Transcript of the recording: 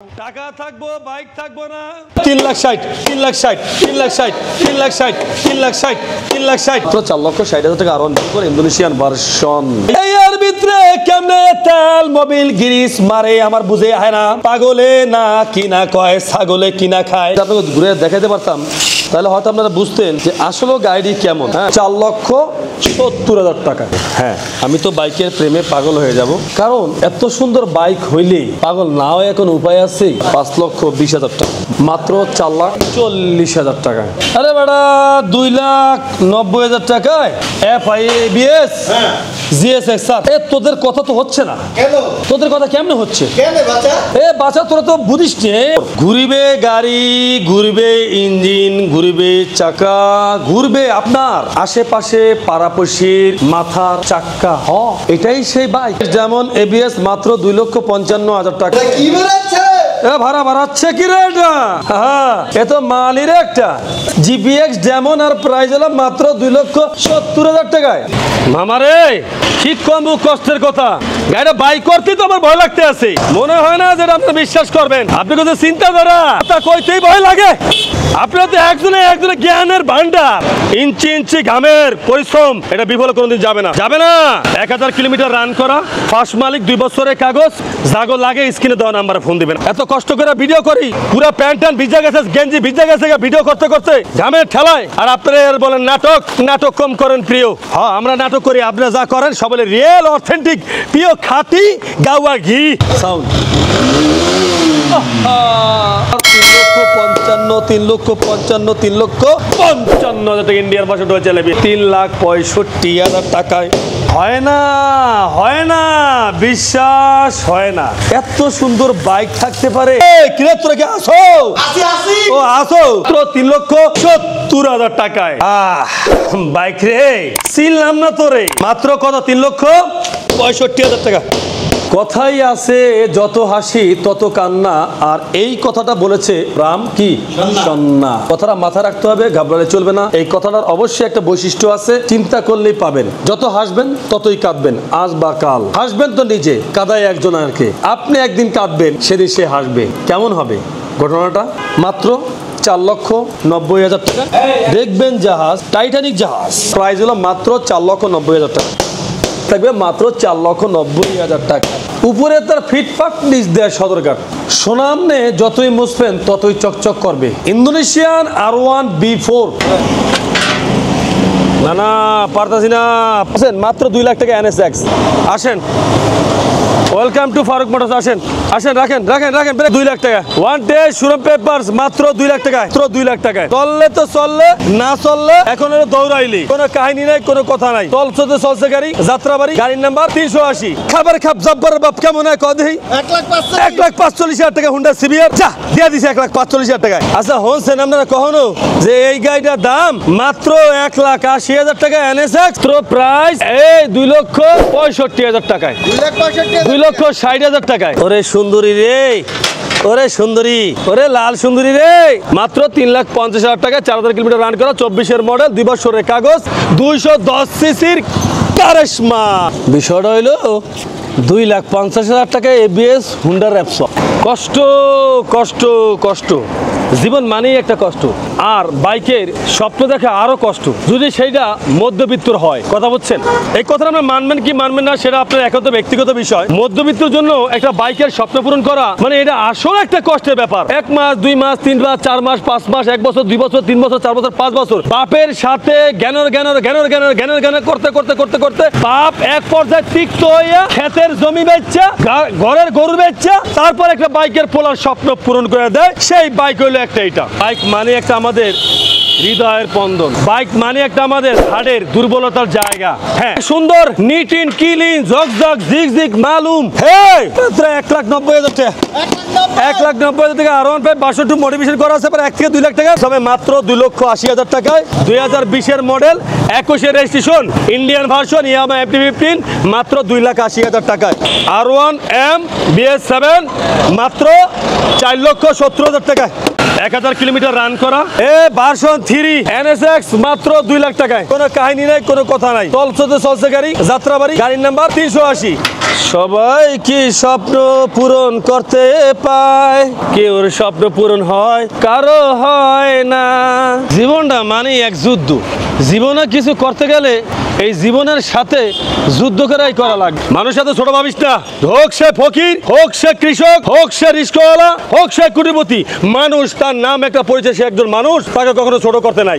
টাকা থাকবো বাইক থাকবো না 3,60,000 3,60,000 3,60,000 3,60,000 3,60,000 3,60,000 তো 4,60,000 টাকা আরন করে ইন্দোনেশিয়ান ভার্সন। এই এর ভিতরে কেমনে তেল মোবিল গিরিস মারে আমার বুঝে হয় না। পাগলে না কিনা কয় ছাগলে কিনা খায়। আপনাকে ঘুরে দেখাতে পারতাম তাহলে হয়তো আপনারা বুঝতেন যে আসলে গাড়ি কেমন। 4,70,000 টাকা। হ্যাঁ, আমি তো বাইকের প্রেমে পাগল হয়ে যাব, কারণ এত সুন্দর বাইক হইলে পাগল না হয়ে এখন উপায় আছে। 5,20,000 টাকা, মাত্র 4,40,000 টাকা। আরে বেটা 2,90,000 টাকায় FIABS GSX এ তোদের কথা তো হচ্ছে না। তোদের কথা কেমনে হচ্ছে? এ বাচ্চা তোরা তো বুঝিস নে। ঘুরবে গাড়ি, ঘুরবে ইঞ্জিন, ঘুরবে চাকা, ঘুরবে আপনার আশেপাশে পাড়াপড়শির মাথার চাক্কা। এটাই সেই বাইক। যেমন ABS মাত্র 2,55,000 টাকা। ভাড়া বাড়াচ্ছে কি রে এটা? এ তো মালির একটা GPX যেমন আর প্রাইস হলো মাত্র 2,70,000 টাকায়। মামারে কি কম কষ্টের কথা। গাড়িটা বাইক করতে তো আমার ভয় লাগতে আছে। মনে হয় না যেটা আপনি বিশ্বাস করবেন। আপনি কিন্তু চিন্তাধারা তা কইতেই ভয় লাগে। আপনারা তো একজনে জ্ঞানের ভান্ডার। ইঞ্চি ইঞ্চি ঘামের পরিশ্রম এটা বিফলে কোনোদিন যাবে না। 1000 কিলোমিটার রান করা, ফার্স্ট মালিক, 2 বছরের কাগজ। জাগো লাগে স্ক্রিনে দেওয়া নাম্বারে ফোন দিবেন। এত কষ্ট করে ভিডিও করি, পুরো প্যান্ট ভিজা গেছে, গেঞ্জি ভিজা গেছে ভিডিও করতে করতে ঘামের ঠেলায়। আর আপনারা বলেন নাটক কম করেন প্রিয়। হ্যাঁ, আমরা নাটক করি, আপনারা যা করেন সবাই রিয়েল অথেন্টিক প্রিয় খাঁটি গাওয়া ঘি সাউন্ড। 3,55,000 টাকা ইন্ডিয়ার ভাষা চলে 3,65,000 টাকায়। হয় না বিশ্বাস হয় না এত সুন্দর বাইক থাকতে পারে। কিরে তোরা কি আসো? ও আসো তো 3,70,000 টাকায় বাইক রে ছিলাম না তোরে। মাত্র কত? 3,65,000 টাকা। কথাই আছে যত হাসি তত কান্না। আর এই কথাটা বলেছে রাম কি সন্না। কথাটা মাথায় রাখতে হবে, ঘাবড়ালে চলবে না। এই কথাটার অবশ্যই একটা বৈশিষ্ট্য আছে, চিন্তা করলেই পাবেন। যত হাসবেন ততই কাঁদবেন। আজ বা কাল হাসবেন তো নিজে, কাঁদায় একজন আরকে। আপনি একদিন কাঁদবেন, সেদিন সে হাসবে। কেমন হবে ঘটনাটা? মাত্র 4,90,000 টাকা। দেখবেন জাহাজ, টাইটানিক জাহাজ, প্রাইস হলো মাত্র 4,90,000 টাকা। থাকবে মাত্র 4,90,000 টাকা। উপরে তার ফিটফাট, নিচ দেয় সদরঘাট। সোনামনে যতই মুছবেন ততই চকচক করবে। Indonesian R1 B4। না পারতাছি না। আসেন মাত্র 2 লাখ টাকা NSX। আসেন, ওয়েলকাম টু ফারুক মোটরস। আসেন রাখেন 2 লাখ টাকা। ওয়ান ডে শোরুম পেপারস মাত্র 2 লাখ টাকা। মাত্র 2 লাখ টাকায়। চললে তো চললে, না চললে এখন দৌড়াইলি। কোনো কাহিনী নাই, কোনো কথা নাই। চলছে গাড়ি, যাত্রাবাড়ি, গাড়ির নাম্বার 380। খাবার খাপ জব্বার বাপ কেমন হয় কদেই? 1,45,000 টাকা হুন্ডা CBR যা দিয়ে দিছে 1,45,000 টাকায়। আচ্ছা হনছেন আপনারা কখনো যে এই গাড়িটার দাম মাত্র 1,80,000 টাকা NSX, প্রাইস এই 2,65,000 টাকায়। 2,60,000 টাকায়। ওরে সুন্দরী রে, ওরে সুন্দরী, ওরে লাল সুন্দরী রে। মাত্র 3,50,000 টাকা, 4,000 কিলোমিটার রান করা, 24-এর মডেল, 2 বছরের কাগজ, 210 সিসির কারিশমা। বিষয়টা হইলো 2,50,000 টাকা ABS হুন্ডা র্যাপসো। কষ্ট কষ্ট কষ্ট, জীবন মানেই একটা কষ্ট। আর বাইকের স্বপ্ন দেখা আরো কষ্ট, যদি সেইটা মধ্যবিত্তর হয়। কথা বলছেন? এই কথাটা আপনার মানবেন কি মানবেন না সেটা আপনার একান্ত ব্যক্তিগত বিষয়। মধ্যবিত্তর জন্য একটা বাইকের স্বপ্ন পূরণ করা মানে এটা আসলে একটা কষ্টের ব্যাপার। 1 মাস, 2 মাস, 3 মাস, 4 মাস, 5 মাস, 1 বছর, 2 বছর, 3 বছর, 4 বছর, 5 বছর বাপের সাথে জ্ঞানের করতে বাপ এক পর্যায়ে তিক্ত হইয়া ক্ষেতের জমি বেচছে, ঘরের গরু বেচছে, তারপর একটা বাইকের পোলার স্বপ্ন পূরণ করে দেয়। সেই বাইক হইলো একটা এটা। বাইক মানে একটা আমাদের হৃদয়ের স্পন্দন। বাইক মানে একটা আমাদের হাড়ের দুর্বলতার জায়গা। হ্যাঁ, সুন্দর, নিট ইন ক্লিন, ঝকঝক, ঝিকঝিক, মালুম। হ্যাঁ, 1,90,000 টাকা। 1,90,000 টাকা R1 5 মডিফিকেশন করা আছে, 1 থেকে 2 লাখ টাকা। তবে মাত্র 2,80,000 টাকায় 2020-এর মডেল, 21-এর registration, Indian version, Yamaha MT-15, মাত্র 2,80,000 টাকায়। R1 M BS7 মাত্র 4,70,000 টাকায়। 1000 কিলোমিটার রান করা, ভার্সন থ্রি NSX মাত্র 2 লাখ টাকায়। কোনো কাহিনী নাই, কোনো কথা নাই। চলছে গাড়ি, যাত্রাবাড়ি, গাড়ির নাম্বার 380। সবাই কি স্বপ্ন পূরণ করতে পায়, কেউর স্বপ্ন পূরণ হয়, কারো হয় না। জীবনটা মানে এক যুদ্ধ। জীবনে কিছু করতে গেলে এই জীবনের সাথে যুদ্ধ করাই করা লাগবে। মানুষ সাথে ছোট ভাবিস না। হোক সে ফকির, হোক সে কৃষক, হোক সে রিস্কওয়ালা, হোক সে কোটিপতি, মানুষ তার নাম একটা পরিচয়, সে একজন মানুষ, তাকে কখনো ছোট করতে নাই।